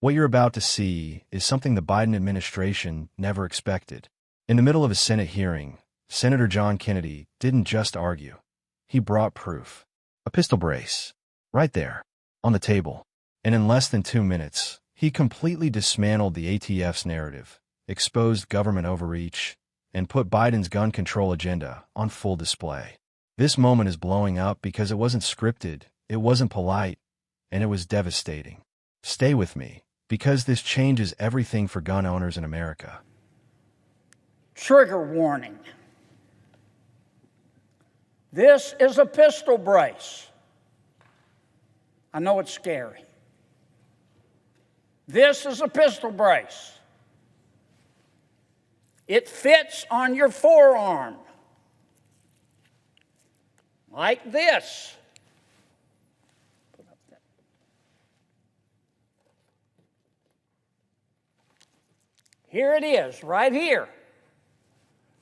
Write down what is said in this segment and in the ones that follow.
What you're about to see is something the Biden administration never expected. In the middle of a Senate hearing, Senator John Kennedy didn't just argue. He brought proof. A pistol brace. Right there. On the table. And in less than 2 minutes, he completely dismantled the ATF's narrative, exposed government overreach, and put Biden's gun control agenda on full display. This moment is blowing up because it wasn't scripted, it wasn't polite, and it was devastating. Stay with me, because this changes everything for gun owners in America. Trigger warning. This is a pistol brace. I know it's scary. This is a pistol brace. It fits on your forearm, like this. Here it is, right here.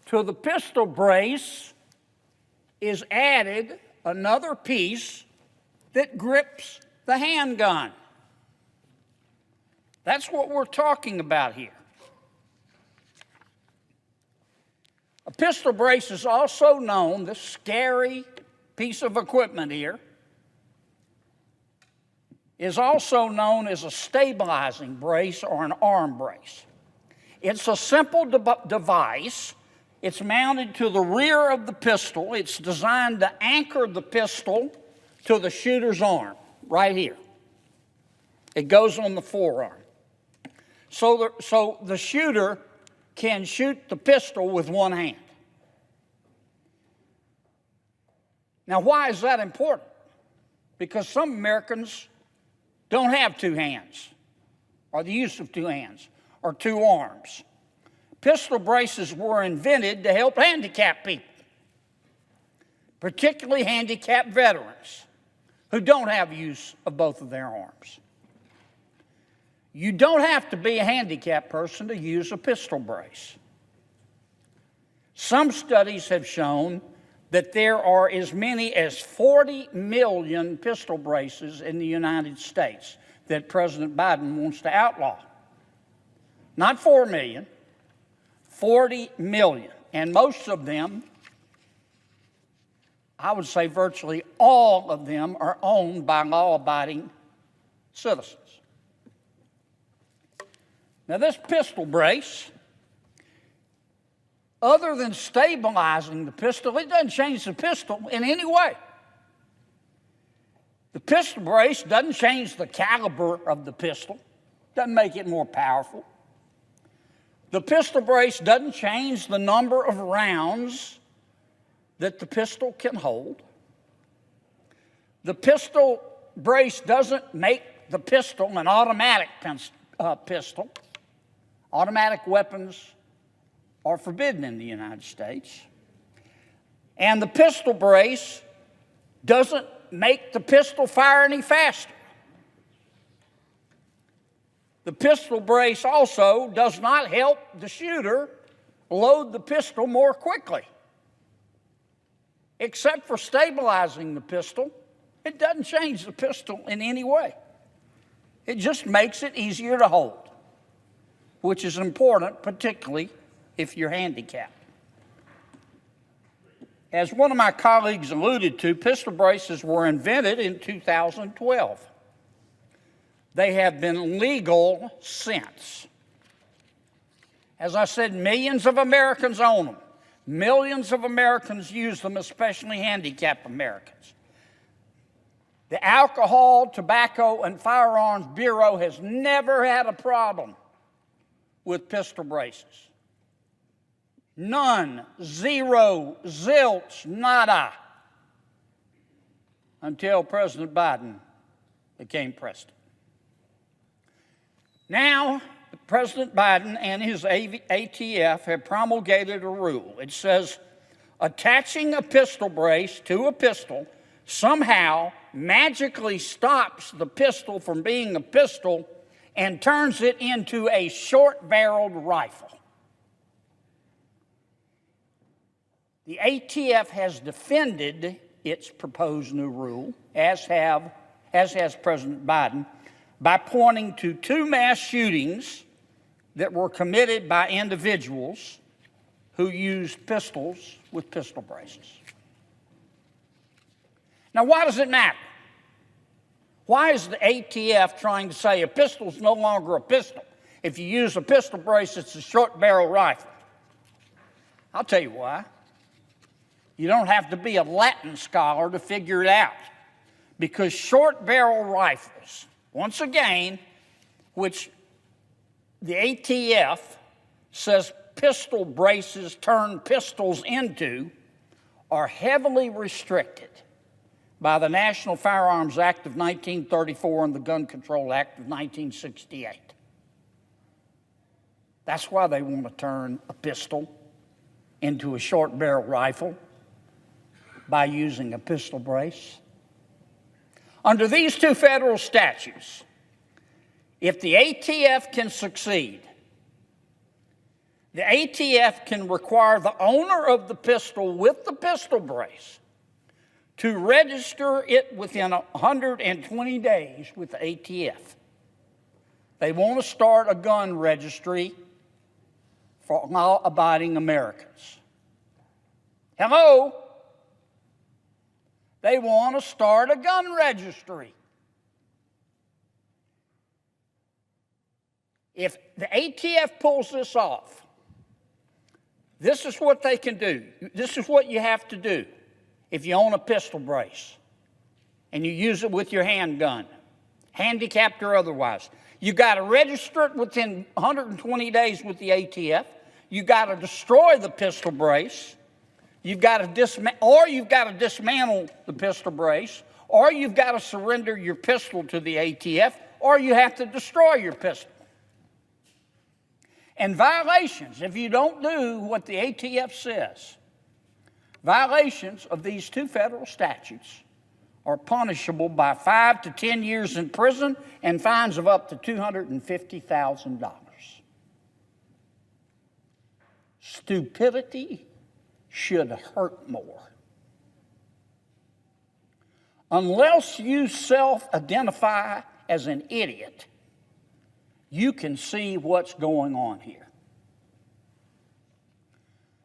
To the pistol brace is added another piece that grips the handgun. That's what we're talking about here. A pistol brace is also known, this scary piece of equipment here, is also known as a stabilizing brace or an arm brace. It's a simple device. It's mounted to the rear of the pistol. It's designed to anchor the pistol to the shooter's arm, right here. It goes on the forearm. So the shooter can shoot the pistol with one hand. Now, why is that important? Because some Americans don't have two hands, or the use of two hands, or two arms. Pistol braces were invented to help handicapped people, particularly handicapped veterans who don't have use of both of their arms. You don't have to be a handicapped person to use a pistol brace. Some studies have shown that there are as many as 40 million pistol braces in the United States that President Biden wants to outlaw. Not 4 million, 40 million. And most of them, I would say virtually all of them, are owned by law-abiding citizens. Now, this pistol brace, other than stabilizing the pistol, it doesn't change the pistol in any way. The pistol brace doesn't change the caliber of the pistol, doesn't make it more powerful. The pistol brace doesn't change the number of rounds that the pistol can hold. The pistol brace doesn't make the pistol an automatic pistol. Automatic weapons are forbidden in the United States. And the pistol brace doesn't make the pistol fire any faster. The pistol brace also does not help the shooter load the pistol more quickly. Except for stabilizing the pistol, it doesn't change the pistol in any way. It just makes it easier to hold, which is important, particularly if you're handicapped. As one of my colleagues alluded to, pistol braces were invented in 2012. They have been legal since. As I said, millions of Americans own them. Millions of Americans use them, especially handicapped Americans. The Alcohol, Tobacco, and Firearms Bureau has never had a problem with pistol braces. None, zero, zilch, nada, until President Biden became president. Now, President Biden and his ATF have promulgated a rule. It says attaching a pistol brace to a pistol somehow magically stops the pistol from being a pistol and turns it into a short-barreled rifle. The ATF has defended its proposed new rule, as has President Biden, by pointing to 2 mass shootings that were committed by individuals who used pistols with pistol braces. Now, why does it matter? Why is the ATF trying to say a pistol is no longer a pistol? If you use a pistol brace, it's a short barrel rifle. I'll tell you why. You don't have to be a Latin scholar to figure it out. Because short barrel rifles, once again, which the ATF says pistol braces turn pistols into, are heavily restricted by the National Firearms Act of 1934 and the Gun Control Act of 1968. That's why they want to turn a pistol into a short barrel rifle by using a pistol brace. Under these 2 federal statutes, if the ATF can succeed, the ATF can require the owner of the pistol with the pistol brace to register it within 120 days with the ATF. They want to start a gun registry for law-abiding Americans. Hello? They want to start a gun registry. If the ATF pulls this off, this is what they can do. This is what you have to do if you own a pistol brace and you use it with your handgun, handicapped or otherwise. You got to register it within 120 days with the ATF. You got to destroy the pistol brace. You've got to dismantle the pistol brace, or you've got to surrender your pistol to the ATF, or you have to destroy your pistol. And violations, if you don't do what the ATF says, violations of these 2 federal statutes are punishable by 5 to 10 years in prison and fines of up to $250,000. Stupidity should hurt more. Unless you self-identify as an idiot, you can see what's going on here.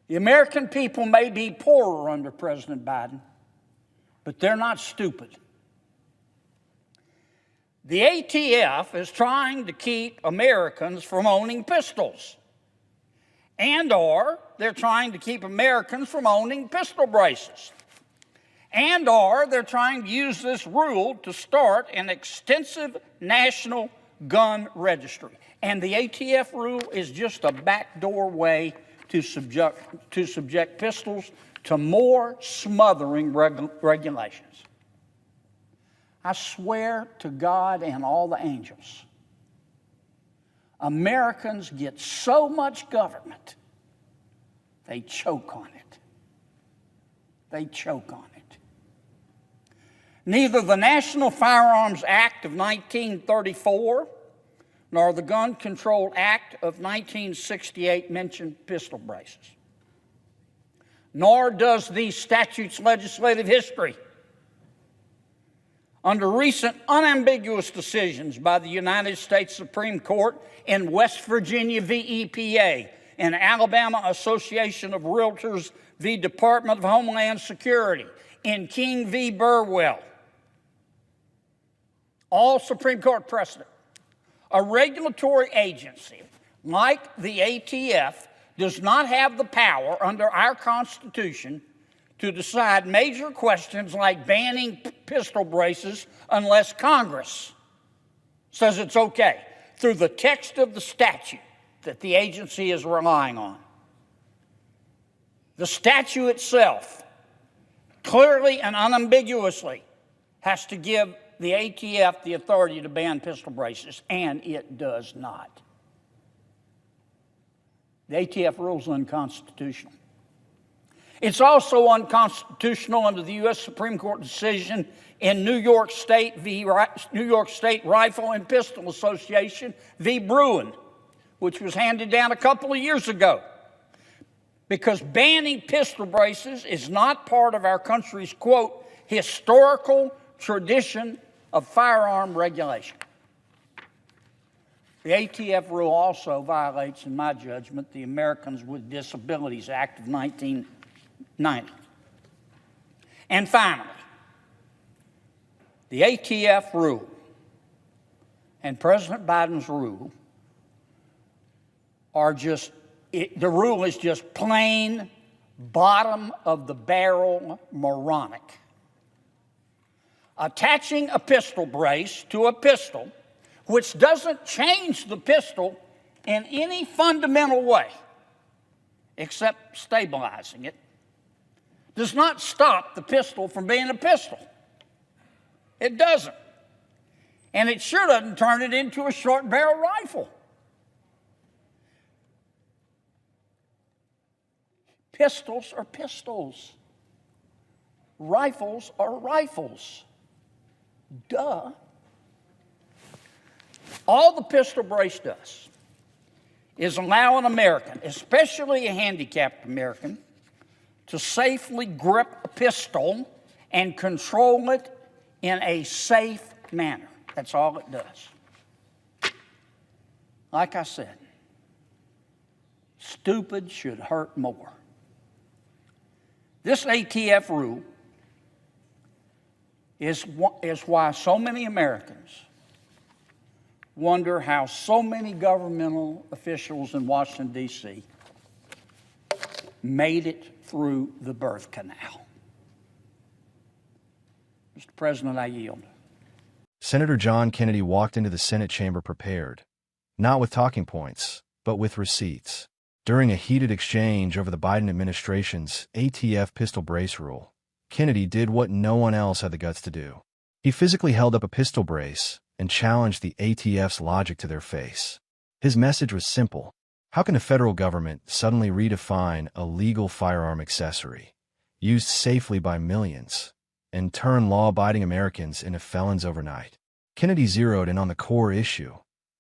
The American people may be poorer under President Biden, but they're not stupid. The ATF is trying to keep Americans from owning pistols, and/or they're trying to keep Americans from owning pistol braces, and/or they're trying to use this rule to start an extensive national gun registry. And the ATF rule is just a backdoor way to subject pistols to more smothering regulations. I swear to God and all the angels, Americans get so much government, they choke on it. They choke on it. Neither the National Firearms Act of 1934 nor the Gun Control Act of 1968 mention pistol braces. Nor does these statutes' legislative history. Under recent unambiguous decisions by the United States Supreme Court in West Virginia v. EPA and Alabama Association of Realtors v. Department of Homeland Security, in King v. Burwell, all Supreme Court precedent, a regulatory agency like the ATF does not have the power under our Constitution to decide major questions like banning pistol braces unless Congress says it's okay through the text of the statute that the agency is relying on. The statute itself clearly and unambiguously has to give the ATF the authority to ban pistol braces, and it does not. The ATF rule is unconstitutional. It's also unconstitutional under the U.S. Supreme Court decision in New York State New York State Rifle and Pistol Association v. Bruin, which was handed down a couple of years ago, because banning pistol braces is not part of our country's, quote, historical tradition of firearm regulation. The ATF rule also violates, in my judgment, the Americans with Disabilities Act of 1990. And finally, the ATF rule and President Biden's rule are just, the rule is just plain bottom of the barrel moronic. Attaching a pistol brace to a pistol, which doesn't change the pistol in any fundamental way, except stabilizing it, does not stop the pistol from being a pistol. It doesn't. And it sure doesn't turn it into a short barrel rifle. Pistols are pistols. Rifles are rifles. Duh. All the pistol brace does is allow an American, especially a handicapped American, to safely grip a pistol and control it in a safe manner. That's all it does. Like I said, stupid should hurt more. This ATF rule is why so many Americans wonder how so many governmental officials in Washington, D.C. made it through the birth canal. Mr. President, I yield. Senator John Kennedy walked into the Senate chamber prepared, not with talking points, but with receipts. During a heated exchange over the Biden administration's ATF pistol brace rule, Kennedy did what no one else had the guts to do. He physically held up a pistol brace and challenged the ATF's logic to their face. His message was simple. How can the federal government suddenly redefine a legal firearm accessory, used safely by millions, and turn law-abiding Americans into felons overnight? Kennedy zeroed in on the core issue: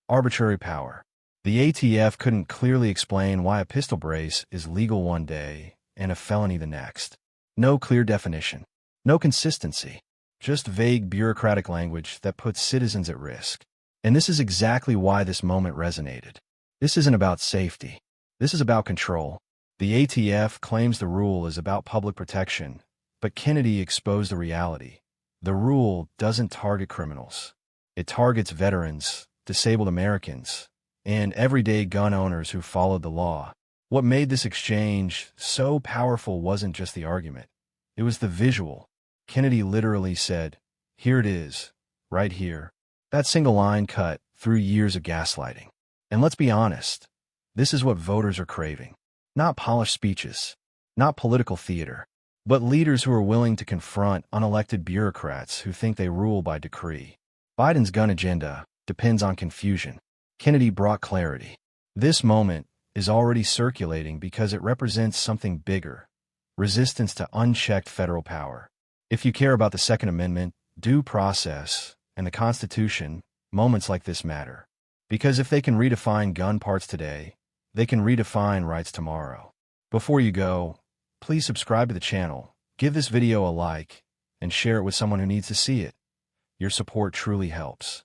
arbitrary power. The ATF couldn't clearly explain why a pistol brace is legal one day and a felony the next. No clear definition, no consistency, just vague bureaucratic language that puts citizens at risk. And this is exactly why this moment resonated. This isn't about safety. This is about control. The ATF claims the rule is about public protection, but Kennedy exposed the reality. The rule doesn't target criminals. It targets veterans, disabled Americans, and everyday gun owners who followed the law. What made this exchange so powerful wasn't just the argument. It was the visual. Kennedy literally said, "Here it is, right here." That single line cut through years of gaslighting. And let's be honest, this is what voters are craving. Not polished speeches, not political theater, but leaders who are willing to confront unelected bureaucrats who think they rule by decree. Biden's gun agenda depends on confusion. Kennedy brought clarity. This moment is already circulating because it represents something bigger: resistance to unchecked federal power. If you care about the Second Amendment, due process, and the Constitution, moments like this matter. Because if they can redefine gun parts today, they can redefine rights tomorrow. Before you go, please subscribe to the channel, give this video a like, and share it with someone who needs to see it. Your support truly helps.